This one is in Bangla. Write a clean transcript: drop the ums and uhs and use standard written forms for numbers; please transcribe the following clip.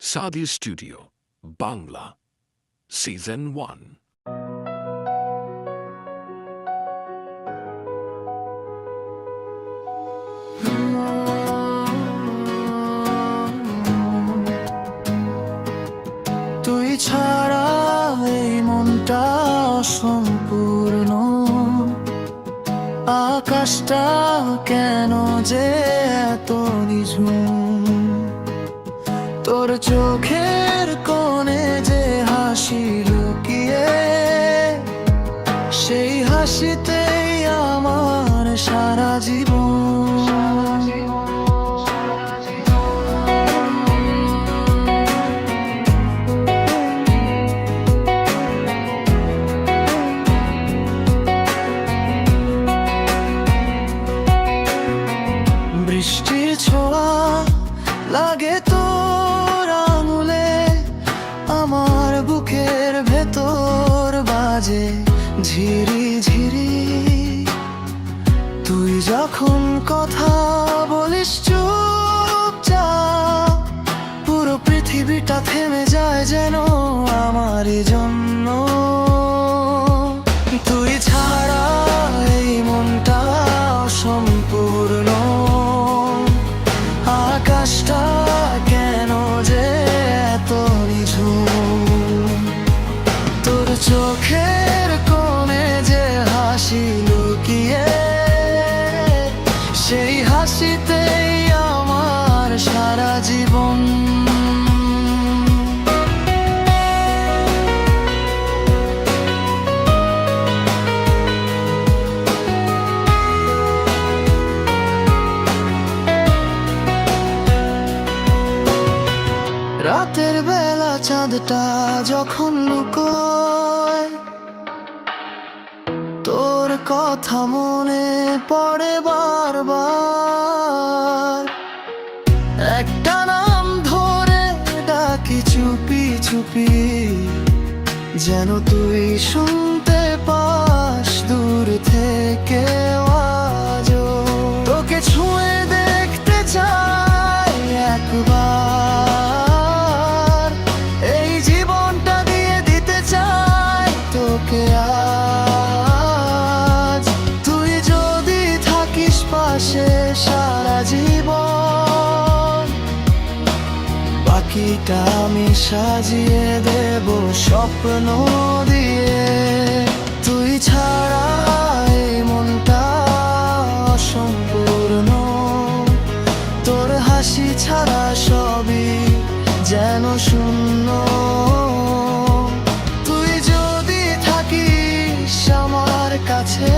সাদি স্টুডিও বাংলা সিজন 1। তুই ছাড়া এই মনটা সম্পূর্ণ, আকাশটা কেন যে এত নিঝুম, তোর চোখের কোণে যে হাসি লুকিয়ে, সেই হাসিতেই আমার সারা জীবন। বৃষ্টির ছোঁয়া লাগে তোর আঙুলে, আমার বুকের ভেতর বাজে ঝিরি ঝিরি। তুই যখন কথা বলিস চুপচাপ, পুরো পৃথিবীটা থেমে যায় যেন আমারই জন্য। তুই ছাড়া এই মনটা অসম্পূর্ণ, আকাশটা কেন যে এত নিঝুম, তোর চোখের কোণে যে হাসি লুকিয়ে, সেই হাসিতেই আমার সারা জীবন। রাতের বেলা চাঁদটা যখন লুকোয়, তোর কথা মনে পড়ে বারবার। একটা নাম ধরে ডাকি চুপি চুপি, যেন তুই শুনতে পাস দূর থেকে আজও। তোকে ছুঁয়ে দেখতে চাই একবার, এই জীবনটা দিয়ে দিতে চাই তোকে আজ। তুই যদি থাকিস পাশে সারা জীবন, বাকিটা আমি সাজিয়ে দেব স্বপ্ন দিয়ে। তুই ছাড়া এই মনটা অসম্পূর্ণ, তোর হাসি ছাড়া সবই যেন শূন্য। তুই যদি থাকিস আমার কাছে